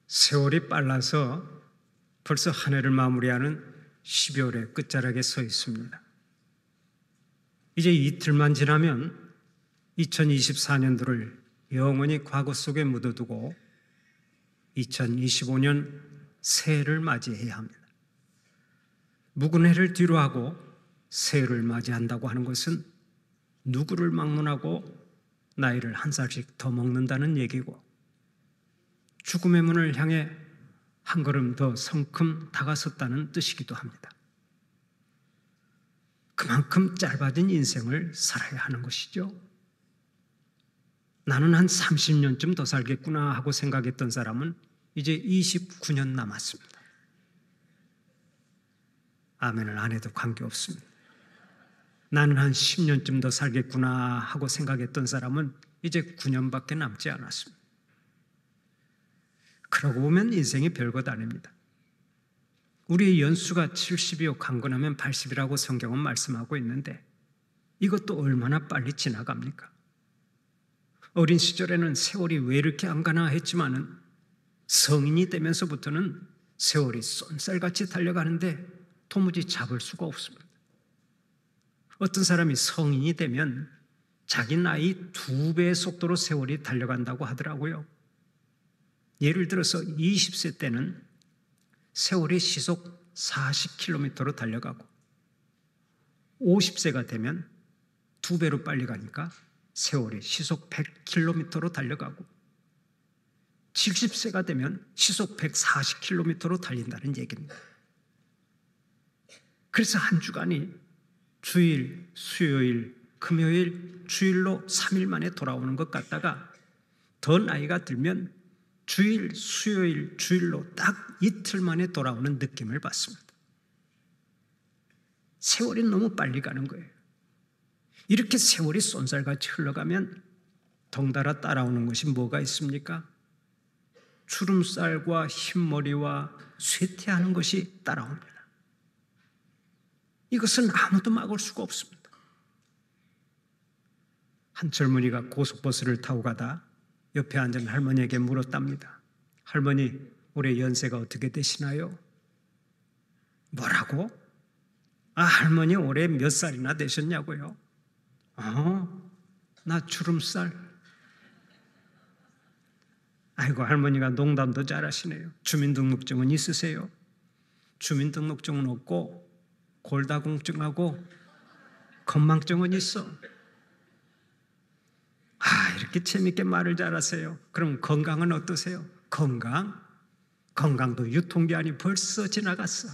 세월이 빨라서 벌써 한 해를 마무리하는 12월의 끝자락에 서 있습니다. 이제 이틀만 지나면 2024년도를 영원히 과거 속에 묻어두고 2025년 새해를 맞이해야 합니다. 묵은 해를 뒤로하고 새해를 맞이한다고 하는 것은 누구를 막론하고 나이를 한 살씩 더 먹는다는 얘기고, 죽음의 문을 향해 한 걸음 더 성큼 다가섰다는 뜻이기도 합니다. 그만큼 짧아진 인생을 살아야 하는 것이죠. 나는 한 30년쯤 더 살겠구나 하고 생각했던 사람은 이제 29년 남았습니다. 아멘을 안 해도 관계없습니다. 나는 한 10년쯤 더 살겠구나 하고 생각했던 사람은 이제 9년밖에 남지 않았습니다. 그러고 보면 인생이 별것 아닙니다. 우리의 연수가 70이요 강건하면 80이라고 성경은 말씀하고 있는데 이것도 얼마나 빨리 지나갑니까? 어린 시절에는 세월이 왜 이렇게 안 가나 했지만은 성인이 되면서부터는 세월이 쏜살같이 달려가는데 도무지 잡을 수가 없습니다. 어떤 사람이 성인이 되면 자기 나이 2배의 속도로 세월이 달려간다고 하더라고요. 예를 들어서 20세 때는 세월이 시속 40km로 달려가고 50세가 되면 2배로 빨리 가니까 세월이 시속 100km로 달려가고 70세가 되면 시속 140km로 달린다는 얘기입니다. 그래서 한 주간이 주일, 수요일, 금요일, 주일로 3일 만에 돌아오는 것 같다가 더 나이가 들면 주일, 수요일, 주일로 딱 이틀 만에 돌아오는 느낌을 받습니다. 세월이 너무 빨리 가는 거예요. 이렇게 세월이 쏜살같이 흘러가면 덩달아 따라오는 것이 뭐가 있습니까? 주름살과 흰머리와 쇠퇴하는 것이 따라옵니다. 이것은 아무도 막을 수가 없습니다. 한 젊은이가 고속버스를 타고 가다 옆에 앉은 할머니에게 물었답니다. 할머니, 올해 연세가 어떻게 되시나요? 뭐라고? 할머니 올해 몇 살이나 되셨냐고요? 나 주름살. 아이고, 할머니가 농담도 잘하시네요. 주민등록증은 있으세요? 주민등록증은 없고 골다공증하고 건망증은 있어. 이렇게 재밌게 말을 잘하세요. 그럼 건강은 어떠세요? 건강도 유통기한이 벌써 지나갔어.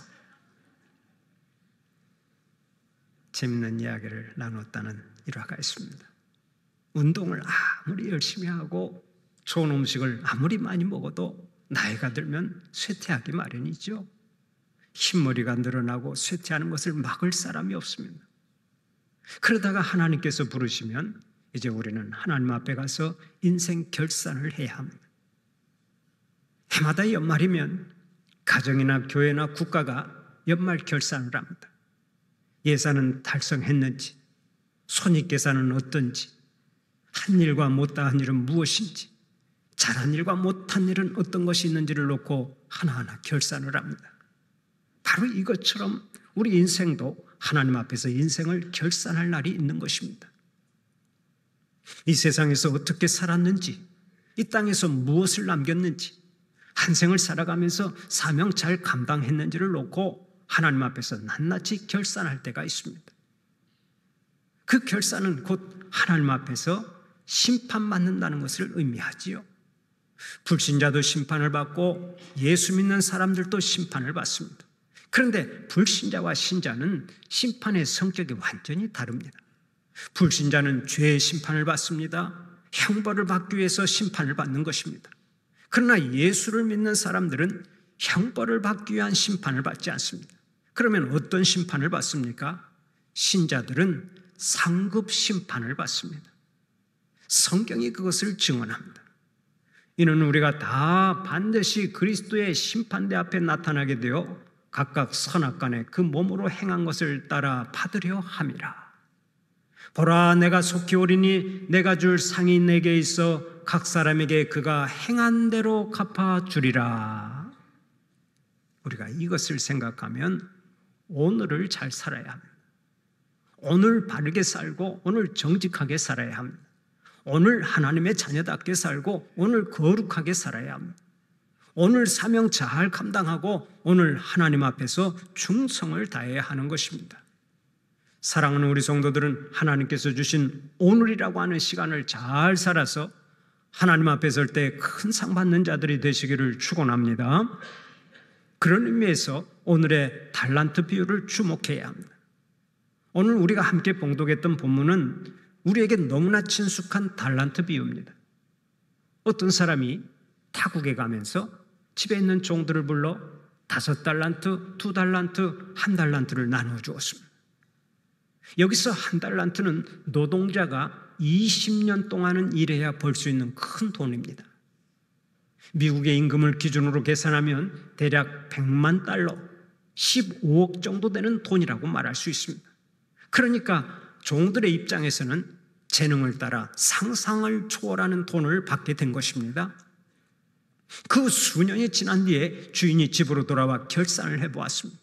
재밌는 이야기를 나눴다는 일화가 있습니다. 운동을 아무리 열심히 하고 좋은 음식을 아무리 많이 먹어도 나이가 들면 쇠퇴하기 마련이죠. 흰머리가 늘어나고 쇠퇴하는 것을 막을 사람이 없습니다. 그러다가 하나님께서 부르시면 이제 우리는 하나님 앞에 가서 인생 결산을 해야 합니다. 해마다 연말이면 가정이나 교회나 국가가 연말 결산을 합니다. 예산은 달성했는지, 손익계산은 어떤지, 한 일과 못다한 일은 무엇인지, 잘한 일과 못한 일은 어떤 것이 있는지를 놓고 하나하나 결산을 합니다. 바로 이것처럼 우리 인생도 하나님 앞에서 인생을 결산할 날이 있는 것입니다. 이 세상에서 어떻게 살았는지, 이 땅에서 무엇을 남겼는지, 한 생을 살아가면서 사명 잘 감당했는지를 놓고 하나님 앞에서 낱낱이 결산할 때가 있습니다. 그 결산은 곧 하나님 앞에서 심판받는다는 것을 의미하지요. 불신자도 심판을 받고 예수 믿는 사람들도 심판을 받습니다. 그런데 불신자와 신자는 심판의 성격이 완전히 다릅니다. 불신자는 죄의 심판을 받습니다. 형벌을 받기 위해서 심판을 받는 것입니다. 그러나 예수를 믿는 사람들은 형벌을 받기 위한 심판을 받지 않습니다. 그러면 어떤 심판을 받습니까? 신자들은 상급 심판을 받습니다. 성경이 그것을 증언합니다. 이는 우리가 다 반드시 그리스도의 심판대 앞에 나타나게 되어 각각 선악간에 그 몸으로 행한 것을 따라 받으려 함이라. 보라, 내가 속히 오리니 내가 줄 상이 내게 있어 각 사람에게 그가 행한 대로 갚아주리라. 우리가 이것을 생각하면 오늘을 잘 살아야 합니다. 오늘 바르게 살고 오늘 정직하게 살아야 합니다. 오늘 하나님의 자녀답게 살고 오늘 거룩하게 살아야 합니다. 오늘 사명 잘 감당하고 오늘 하나님 앞에서 충성을 다해야 하는 것입니다. 사랑하는 우리 성도들은 하나님께서 주신 오늘이라고 하는 시간을 잘 살아서 하나님 앞에 설 때 큰 상 받는 자들이 되시기를 축원합니다. 그런 의미에서 오늘의 달란트 비유를 주목해야 합니다. 오늘 우리가 함께 봉독했던 본문은 우리에게 너무나 친숙한 달란트 비유입니다. 어떤 사람이 타국에 가면서 집에 있는 종들을 불러 5달란트, 2달란트, 1달란트를 나누어 주었습니다. 여기서 1달란트는 노동자가 20년 동안은 일해야 벌 수 있는 큰 돈입니다. 미국의 임금을 기준으로 계산하면 대략 100만 달러, 15억 정도 되는 돈이라고 말할 수 있습니다. 그러니까 종들의 입장에서는 재능을 따라 상상을 초월하는 돈을 받게 된 것입니다. 그 수년이 지난 뒤에 주인이 집으로 돌아와 결산을 해보았습니다.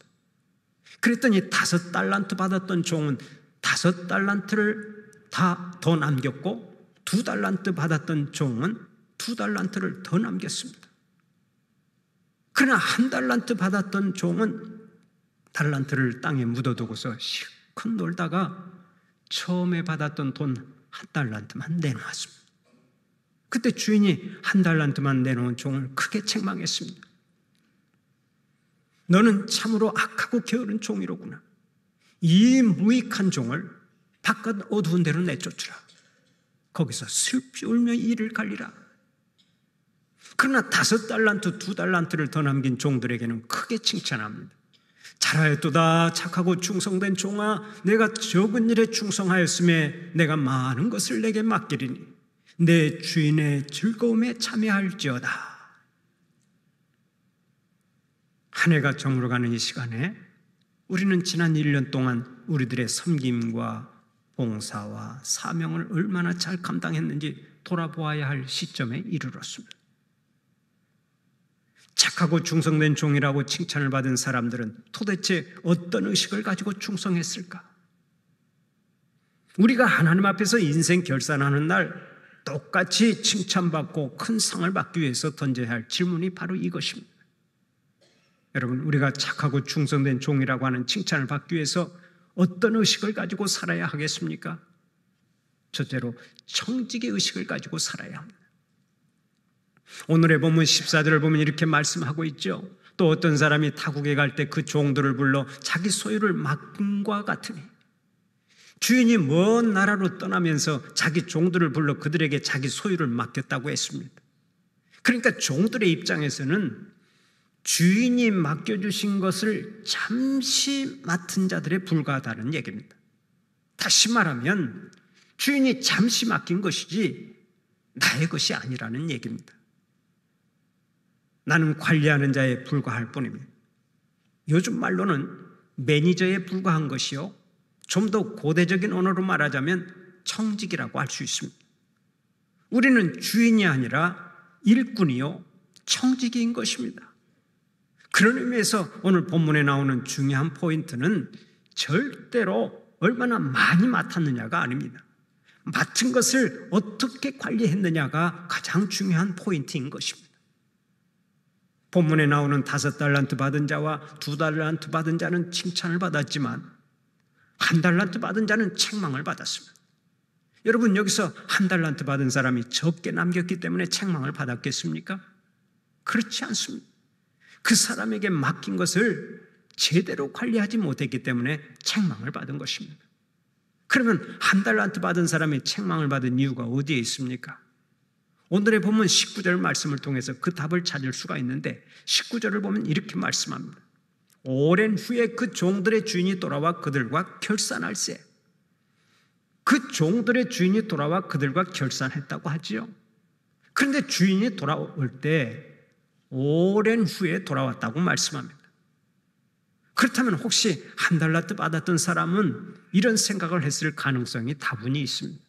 그랬더니 5달란트 받았던 종은 5달란트를 다 더 남겼고 2달란트 받았던 종은 2달란트를 더 남겼습니다. 그러나 1달란트 받았던 종은 달란트를 땅에 묻어두고서 실컷 놀다가 처음에 받았던 돈 1달란트만 내놓았습니다. 그때 주인이 1달란트만 내놓은 종을 크게 책망했습니다. 너는 참으로 악하고 게으른 종이로구나. 이 무익한 종을 바깥 어두운 데로 내쫓으라. 거기서 슬피 울며 이를 갈리라. 그러나 5달란트, 2달란트를 더 남긴 종들에게는 크게 칭찬합니다. 잘하였도다 착하고 충성된 종아, 내가 적은 일에 충성하였음에 내가 많은 것을 내게 맡기리니 내 주인의 즐거움에 참여할지어다. 한 해가 저물어가는 이 시간에 우리는 지난 1년 동안 우리들의 섬김과 봉사와 사명을 얼마나 잘 감당했는지 돌아보아야 할 시점에 이르렀습니다. 착하고 충성된 종이라고 칭찬을 받은 사람들은 도대체 어떤 의식을 가지고 충성했을까? 우리가 하나님 앞에서 인생 결산하는 날 똑같이 칭찬받고 큰 상을 받기 위해서 던져야 할 질문이 바로 이것입니다. 여러분, 우리가 착하고 충성된 종이라고 하는 칭찬을 받기 위해서 어떤 의식을 가지고 살아야 하겠습니까? 첫째로 청지기 의식을 가지고 살아야 합니다. 오늘의 본문 14절을 보면 이렇게 말씀하고 있죠. 또 어떤 사람이 타국에 갈 때 그 종들을 불러 자기 소유를 맡김과 같으니, 주인이 먼 나라로 떠나면서 자기 종들을 불러 그들에게 자기 소유를 맡겼다고 했습니다. 그러니까 종들의 입장에서는 주인이 맡겨주신 것을 잠시 맡은 자들에 불과하다는 얘기입니다. 다시 말하면 주인이 잠시 맡긴 것이지 나의 것이 아니라는 얘기입니다. 나는 관리하는 자에 불과할 뿐입니다. 요즘 말로는 매니저에 불과한 것이요, 좀 더 고대적인 언어로 말하자면 청직이라고 할 수 있습니다. 우리는 주인이 아니라 일꾼이요 청직인 것입니다. 그런 의미에서 오늘 본문에 나오는 중요한 포인트는 절대로 얼마나 많이 맡았느냐가 아닙니다. 맡은 것을 어떻게 관리했느냐가 가장 중요한 포인트인 것입니다. 본문에 나오는 5달란트 받은 자와 2달란트 받은 자는 칭찬을 받았지만 1달란트 받은 자는 책망을 받았습니다. 여러분, 여기서 1달란트 받은 사람이 적게 남겼기 때문에 책망을 받았겠습니까? 그렇지 않습니다. 그 사람에게 맡긴 것을 제대로 관리하지 못했기 때문에 책망을 받은 것입니다. 그러면 1달란트 받은 사람이 책망을 받은 이유가 어디에 있습니까? 오늘의 본문 19절 말씀을 통해서 그 답을 찾을 수가 있는데, 19절을 보면 이렇게 말씀합니다. 오랜 후에 그 종들의 주인이 돌아와 그들과 결산할세. 그 종들의 주인이 돌아와 그들과 결산했다고 하지요. 그런데 주인이 돌아올 때 오랜 후에 돌아왔다고 말씀합니다. 그렇다면 혹시 1달란트 받았던 사람은 이런 생각을 했을 가능성이 다분히 있습니다.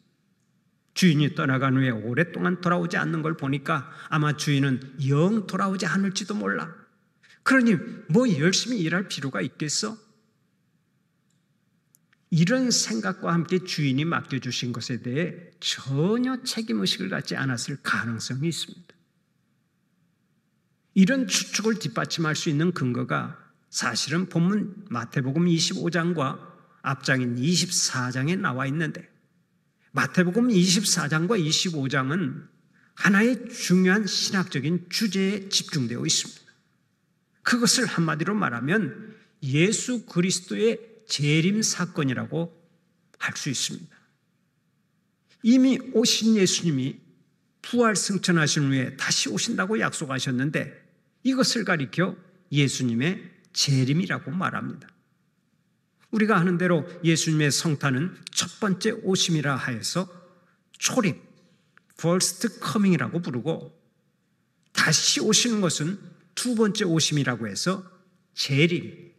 주인이 떠나간 후에 오랫동안 돌아오지 않는 걸 보니까 아마 주인은 영 돌아오지 않을지도 몰라. 그러니 뭐 열심히 일할 필요가 있겠어? 이런 생각과 함께 주인이 맡겨주신 것에 대해 전혀 책임의식을 갖지 않았을 가능성이 있습니다. 이런 추측을 뒷받침할 수 있는 근거가 사실은 본문 마태복음 25장과 앞장인 24장에 나와 있는데, 마태복음 24장과 25장은 하나의 중요한 신학적인 주제에 집중되어 있습니다. 그것을 한마디로 말하면 예수 그리스도의 재림 사건이라고 할 수 있습니다. 이미 오신 예수님이 부활 승천하신 후에 다시 오신다고 약속하셨는데, 이것을 가리켜 예수님의 재림이라고 말합니다. 우리가 아는 대로 예수님의 성탄은 첫 번째 오심이라 하여서 초림, first coming이라고 부르고, 다시 오시는 것은 두 번째 오심이라고 해서 재림,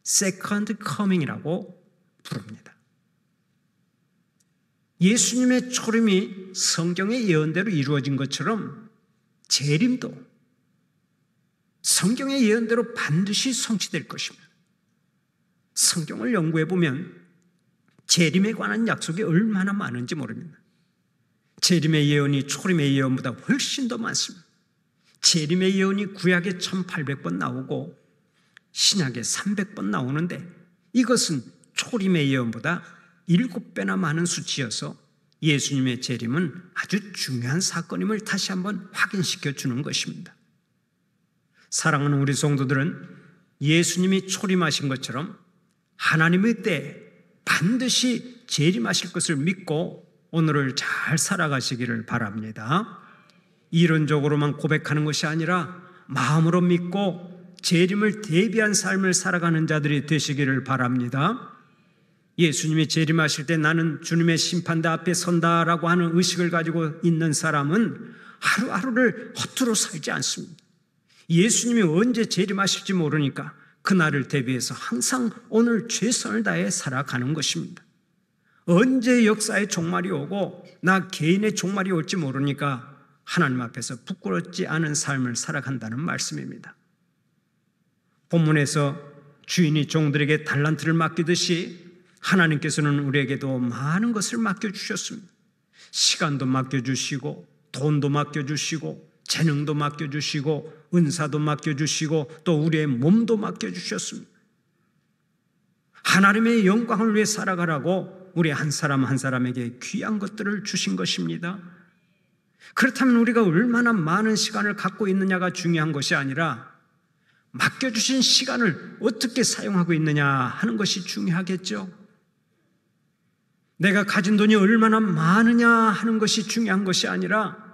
second coming이라고 부릅니다. 예수님의 초림이 성경의 예언대로 이루어진 것처럼 재림도 성경의 예언대로 반드시 성취될 것입니다. 성경을 연구해 보면 재림에 관한 약속이 얼마나 많은지 모릅니다. 재림의 예언이 초림의 예언보다 훨씬 더 많습니다. 재림의 예언이 구약에 1800번 나오고 신약에 300번 나오는데, 이것은 초림의 예언보다 7배나 많은 수치여서 예수님의 재림은 아주 중요한 사건임을 다시 한번 확인시켜 주는 것입니다. 사랑하는 우리 성도들은 예수님이 초림하신 것처럼 하나님의 때에 반드시 재림하실 것을 믿고 오늘을 잘 살아가시기를 바랍니다. 이론적으로만 고백하는 것이 아니라 마음으로 믿고 재림을 대비한 삶을 살아가는 자들이 되시기를 바랍니다. 예수님이 재림하실 때 나는 주님의 심판대 앞에 선다라고 하는 의식을 가지고 있는 사람은 하루하루를 허투루 살지 않습니다. 예수님이 언제 재림하실지 모르니까 그날을 대비해서 항상 오늘 최선을 다해 살아가는 것입니다. 언제 역사의 종말이 오고 나 개인의 종말이 올지 모르니까 하나님 앞에서 부끄럽지 않은 삶을 살아간다는 말씀입니다. 본문에서 주인이 종들에게 달란트를 맡기듯이 하나님께서는 우리에게도 많은 것을 맡겨주셨습니다. 시간도 맡겨주시고 돈도 맡겨주시고 재능도 맡겨주시고 은사도 맡겨주시고 또 우리의 몸도 맡겨주셨습니다. 하나님의 영광을 위해 살아가라고 우리 한 사람 한 사람에게 귀한 것들을 주신 것입니다. 그렇다면 우리가 얼마나 많은 시간을 갖고 있느냐가 중요한 것이 아니라 맡겨주신 시간을 어떻게 사용하고 있느냐 하는 것이 중요하겠죠. 내가 가진 돈이 얼마나 많으냐 하는 것이 중요한 것이 아니라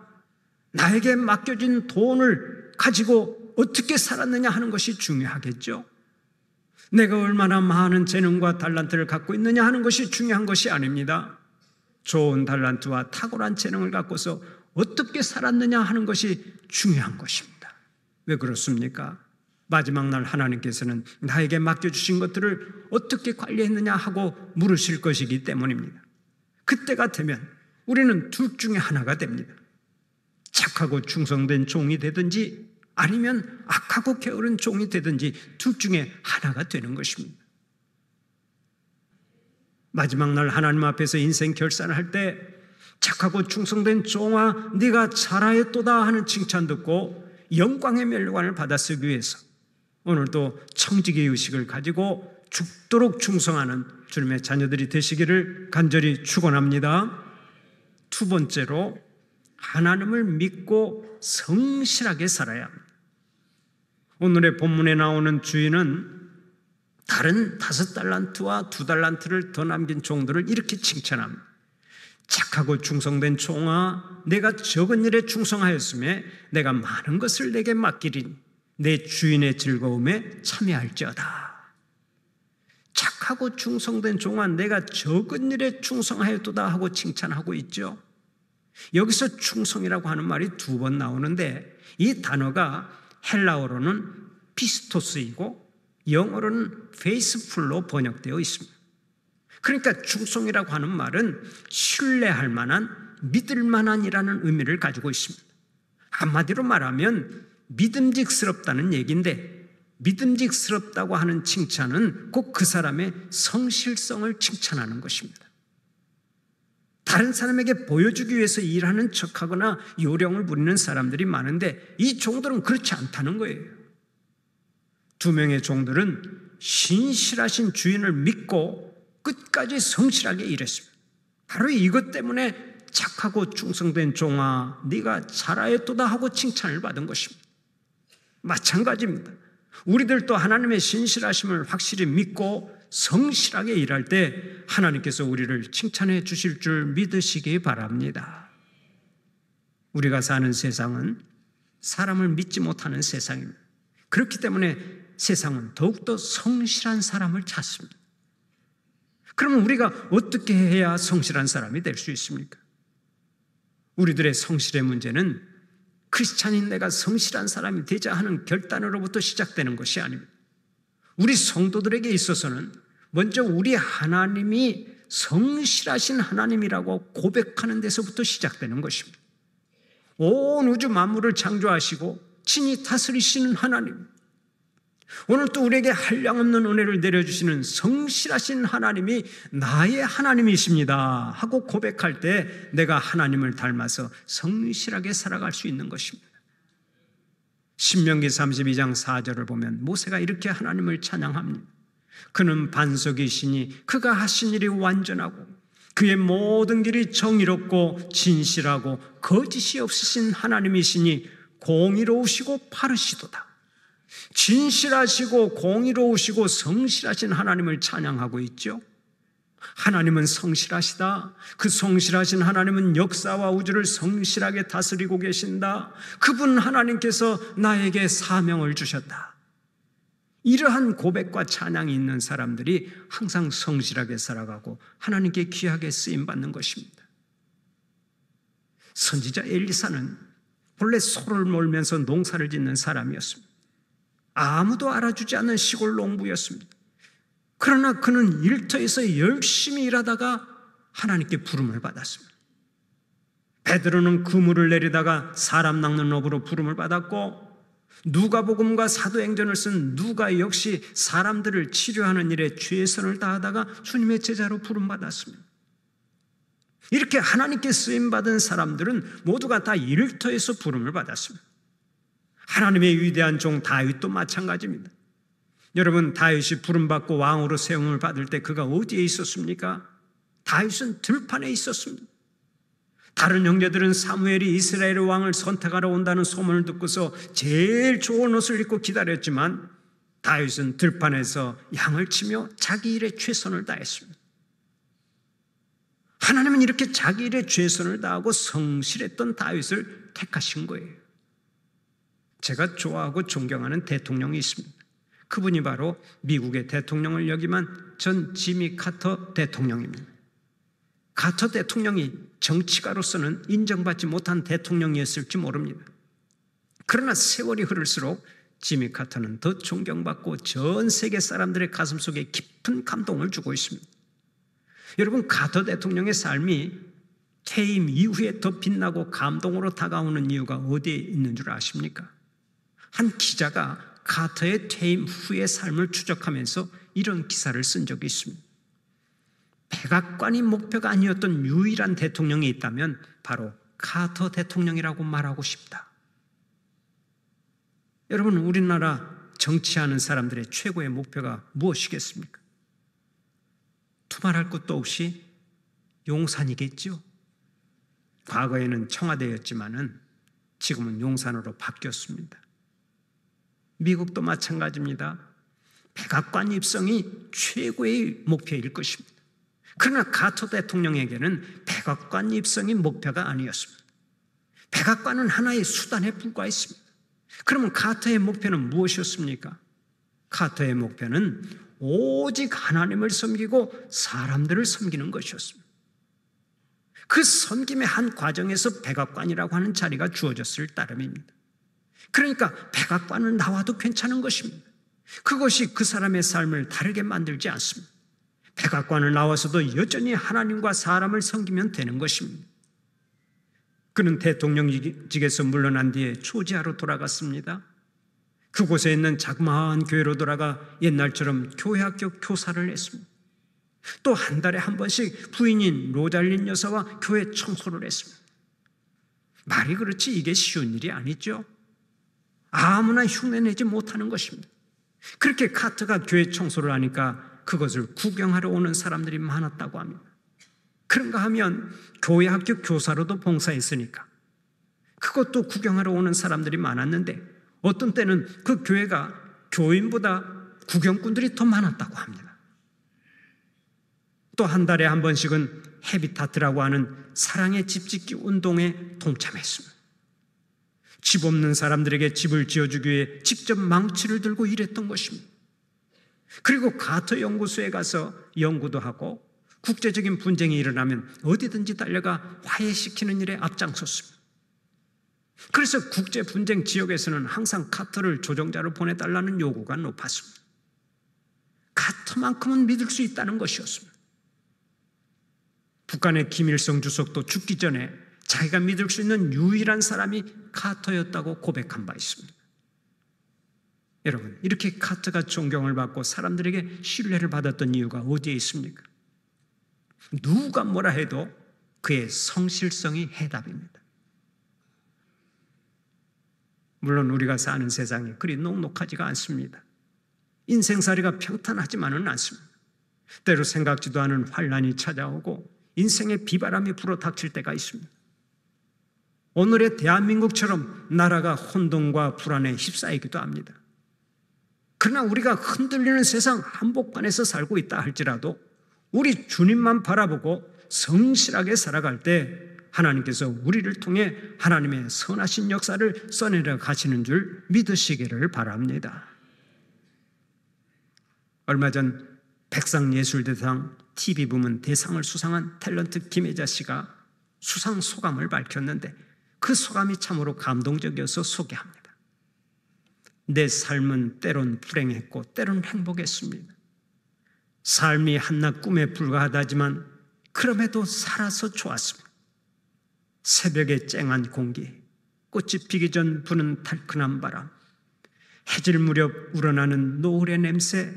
나에게 맡겨진 돈을 가지고 어떻게 살았느냐 하는 것이 중요하겠죠. 내가 얼마나 많은 재능과 달란트를 갖고 있느냐 하는 것이 중요한 것이 아닙니다. 좋은 달란트와 탁월한 재능을 갖고서 어떻게 살았느냐 하는 것이 중요한 것입니다. 왜 그렇습니까? 마지막 날 하나님께서는 나에게 맡겨주신 것들을 어떻게 관리했느냐 하고 물으실 것이기 때문입니다. 그때가 되면 우리는 둘 중에 하나가 됩니다. 착하고 충성된 종이 되든지 아니면 악하고 게으른 종이 되든지 둘 중에 하나가 되는 것입니다. 마지막 날 하나님 앞에서 인생 결산을 할 때 착하고 충성된 종아 네가 잘하였도다 하는 칭찬 듣고 영광의 멸관을 받아 쓰기 위해서 오늘도 청지기의 의식을 가지고 죽도록 충성하는 주님의 자녀들이 되시기를 간절히 축원합니다. 두 번째로 하나님을 믿고 성실하게 살아야 합니다. 오늘의 본문에 나오는 주인은 다른 5달란트와 2달란트를 더 남긴 종들을 이렇게 칭찬합니다. 착하고 충성된 종아 내가 적은 일에 충성하였음에 내가 많은 것을 내게 맡기리니 내 주인의 즐거움에 참여할지어다. 착하고 충성된 종아 내가 적은 일에 충성하였도다 하고 칭찬하고 있죠. 여기서 충성이라고 하는 말이 2번 나오는데 이 단어가 헬라어로는 피스토스이고 영어로는 faithful로 번역되어 있습니다. 그러니까 충성이라고 하는 말은 신뢰할 만한, 믿을 만한이라는 의미를 가지고 있습니다. 한마디로 말하면 믿음직스럽다는 얘기인데, 믿음직스럽다고 하는 칭찬은 꼭 그 사람의 성실성을 칭찬하는 것입니다. 다른 사람에게 보여주기 위해서 일하는 척하거나 요령을 부리는 사람들이 많은데 이 종들은 그렇지 않다는 거예요. 두 명의 종들은 신실하신 주인을 믿고 끝까지 성실하게 일했습니다. 바로 이것 때문에 착하고 충성된 종아, 네가 잘하였도다 하고 칭찬을 받은 것입니다. 마찬가지입니다. 우리들도 하나님의 신실하심을 확실히 믿고 성실하게 일할 때 하나님께서 우리를 칭찬해 주실 줄 믿으시기 바랍니다. 우리가 사는 세상은 사람을 믿지 못하는 세상입니다. 그렇기 때문에 세상은 더욱더 성실한 사람을 찾습니다. 그러면 우리가 어떻게 해야 성실한 사람이 될 수 있습니까? 우리들의 성실의 문제는 크리스찬인 내가 성실한 사람이 되자 하는 결단으로부터 시작되는 것이 아닙니다. 우리 성도들에게 있어서는 먼저 우리 하나님이 성실하신 하나님이라고 고백하는 데서부터 시작되는 것입니다. 온 우주 만물을 창조하시고 친히 다스리시는 하나님, 오늘 또 우리에게 한량없는 은혜를 내려주시는 성실하신 하나님이 나의 하나님이십니다 하고 고백할 때 내가 하나님을 닮아서 성실하게 살아갈 수 있는 것입니다. 신명기 32장 4절을 보면 모세가 이렇게 하나님을 찬양합니다. 그는 반석이시니 그가 하신 일이 완전하고 그의 모든 길이 정의롭고 진실하고 거짓이 없으신 하나님이시니 공의로우시고 바르시도다. 진실하시고 공의로우시고 성실하신 하나님을 찬양하고 있죠. 하나님은 성실하시다. 그 성실하신 하나님은 역사와 우주를 성실하게 다스리고 계신다. 그분 하나님께서 나에게 사명을 주셨다. 이러한 고백과 찬양이 있는 사람들이 항상 성실하게 살아가고 하나님께 귀하게 쓰임받는 것입니다. 선지자 엘리사는 본래 소를 몰면서 농사를 짓는 사람이었습니다. 아무도 알아주지 않는 시골 농부였습니다. 그러나 그는 일터에서 열심히 일하다가 하나님께 부름을 받았습니다. 베드로는 그물을 내리다가 사람 낚는 업으로 부름을 받았고, 누가복음과 사도행전을 쓴 누가 역시 사람들을 치료하는 일에 최선을 다하다가 주님의 제자로 부름받았습니다. 이렇게 하나님께 쓰임받은 사람들은 모두가 다 일터에서 부름을 받았습니다. 하나님의 위대한 종 다윗도 마찬가지입니다. 여러분, 다윗이 부름받고 왕으로 세움을 받을 때 그가 어디에 있었습니까? 다윗은 들판에 있었습니다. 다른 형제들은 사무엘이 이스라엘의 왕을 선택하러 온다는 소문을 듣고서 제일 좋은 옷을 입고 기다렸지만 다윗은 들판에서 양을 치며 자기 일에 최선을 다했습니다. 하나님은 이렇게 자기 일에 최선을 다하고 성실했던 다윗을 택하신 거예요. 제가 좋아하고 존경하는 대통령이 있습니다. 그분이 바로 미국의 대통령을 역임한 전 지미 카터 대통령입니다. 카터 대통령이 정치가로서는 인정받지 못한 대통령이었을지 모릅니다. 그러나 세월이 흐를수록 지미 카터는 더 존경받고 전 세계 사람들의 가슴속에 깊은 감동을 주고 있습니다. 여러분, 카터 대통령의 삶이 퇴임 이후에 더 빛나고 감동으로 다가오는 이유가 어디에 있는 줄 아십니까? 한 기자가 카터의 퇴임 후의 삶을 추적하면서 이런 기사를 쓴 적이 있습니다. 백악관이 목표가 아니었던 유일한 대통령이 있다면 바로 카터 대통령이라고 말하고 싶다. 여러분, 우리나라 정치하는 사람들의 최고의 목표가 무엇이겠습니까? 두말할 것도 없이 용산이겠죠. 과거에는 청와대였지만은 지금은 용산으로 바뀌었습니다. 미국도 마찬가지입니다. 백악관 입성이 최고의 목표일 것입니다. 그러나 카터 대통령에게는 백악관 입성이 목표가 아니었습니다. 백악관은 하나의 수단에 불과했습니다. 그러면 카터의 목표는 무엇이었습니까? 카터의 목표는 오직 하나님을 섬기고 사람들을 섬기는 것이었습니다. 그 섬김의 한 과정에서 백악관이라고 하는 자리가 주어졌을 따름입니다. 그러니까 백악관은 나와도 괜찮은 것입니다. 그것이 그 사람의 삶을 다르게 만들지 않습니다. 백악관을 나와서도 여전히 하나님과 사람을 섬기면 되는 것입니다. 그는 대통령직에서 물러난 뒤에 조지아로 돌아갔습니다. 그곳에 있는 자그마한 교회로 돌아가 옛날처럼 교회학교 교사를 했습니다. 또 한 달에 한 번씩 부인인 로잘린 여사와 교회 청소를 했습니다. 말이 그렇지 이게 쉬운 일이 아니죠. 아무나 흉내내지 못하는 것입니다. 그렇게 카트가 교회 청소를 하니까 그것을 구경하러 오는 사람들이 많았다고 합니다. 그런가 하면 교회 학교 교사로도 봉사했으니까 그것도 구경하러 오는 사람들이 많았는데 어떤 때는 그 교회가 교인보다 구경꾼들이 더 많았다고 합니다. 또 한 달에 한 번씩은 헤비타트라고 하는 사랑의 집짓기 운동에 동참했습니다. 집 없는 사람들에게 집을 지어주기 위해 직접 망치를 들고 일했던 것입니다. 그리고 가터 연구소에 가서 연구도 하고 국제적인 분쟁이 일어나면 어디든지 달려가 화해시키는 일에 앞장섰습니다. 그래서 국제 분쟁 지역에서는 항상 카터를 조종자로 보내달라는 요구가 높았습니다. 카터만큼은 믿을 수 있다는 것이었습니다. 북한의 김일성 주석도 죽기 전에 자기가 믿을 수 있는 유일한 사람이 카터였다고 고백한 바 있습니다. 여러분, 이렇게 카터가 존경을 받고 사람들에게 신뢰를 받았던 이유가 어디에 있습니까? 누가 뭐라 해도 그의 성실성이 해답입니다. 물론 우리가 사는 세상이 그리 녹록하지가 않습니다. 인생살이가 평탄하지만은 않습니다. 때로 생각지도 않은 환난이 찾아오고 인생의 비바람이 불어닥칠 때가 있습니다. 오늘의 대한민국처럼 나라가 혼돈과 불안에 휩싸이기도 합니다. 그러나 우리가 흔들리는 세상 한복판에서 살고 있다 할지라도 우리 주님만 바라보고 성실하게 살아갈 때 하나님께서 우리를 통해 하나님의 선하신 역사를 써내려 가시는 줄 믿으시기를 바랍니다. 얼마 전 백상예술대상 TV 부문 대상을 수상한 탤런트 김혜자 씨가 수상 소감을 밝혔는데 그 소감이 참으로 감동적이어서 소개합니다. 내 삶은 때론 불행했고 때론 행복했습니다. 삶이 한낱 꿈에 불과하다지만 그럼에도 살아서 좋았습니다. 새벽의 쨍한 공기, 꽃이 피기 전 부는 달큰한 바람, 해질 무렵 우러나는 노을의 냄새,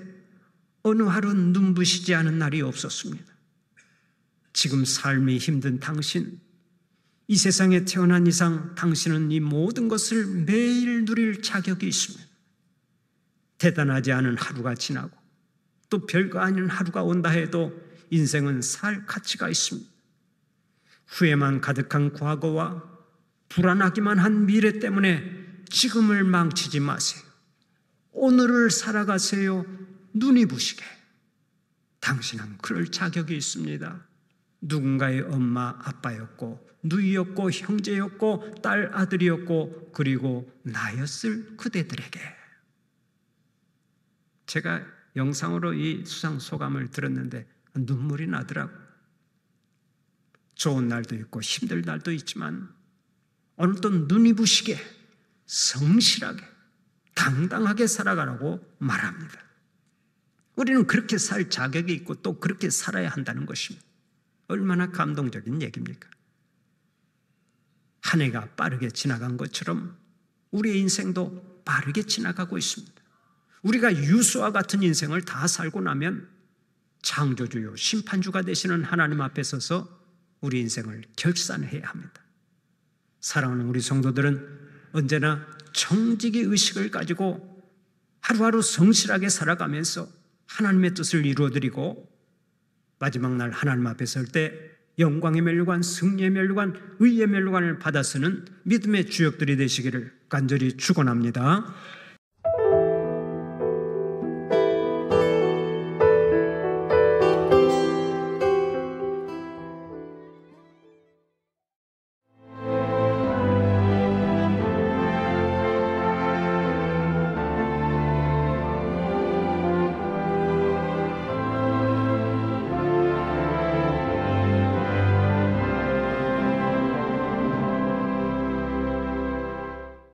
어느 하루 눈부시지 않은 날이 없었습니다. 지금 삶이 힘든 당신, 이 세상에 태어난 이상 당신은 이 모든 것을 매일 누릴 자격이 있습니다. 대단하지 않은 하루가 지나고 또 별거 아닌 하루가 온다 해도 인생은 살 가치가 있습니다. 후회만 가득한 과거와 불안하기만 한 미래 때문에 지금을 망치지 마세요. 오늘을 살아가세요. 눈이 부시게. 당신은 그럴 자격이 있습니다. 누군가의 엄마, 아빠였고 누이였고 형제였고 딸, 아들이었고 그리고 나였을 그대들에게. 제가 영상으로 이 수상 소감을 들었는데 눈물이 나더라고요. 좋은 날도 있고 힘들 날도 있지만 오늘도 눈이 부시게 성실하게 당당하게 살아가라고 말합니다. 우리는 그렇게 살 자격이 있고 또 그렇게 살아야 한다는 것입니다. 얼마나 감동적인 얘기입니까? 한 해가 빠르게 지나간 것처럼 우리의 인생도 빠르게 지나가고 있습니다. 우리가 유수와 같은 인생을 다 살고 나면 창조주요 심판주가 되시는 하나님 앞에 서서 우리 인생을 결산해야 합니다. 사랑하는 우리 성도들은 언제나 정직의 의식을 가지고 하루하루 성실하게 살아가면서 하나님의 뜻을 이루어드리고 마지막 날 하나님 앞에 설 때 영광의 면류관, 승리의 면류관, 의의 면류관을 받아 쓰는 믿음의 주역들이 되시기를 간절히 축원합니다.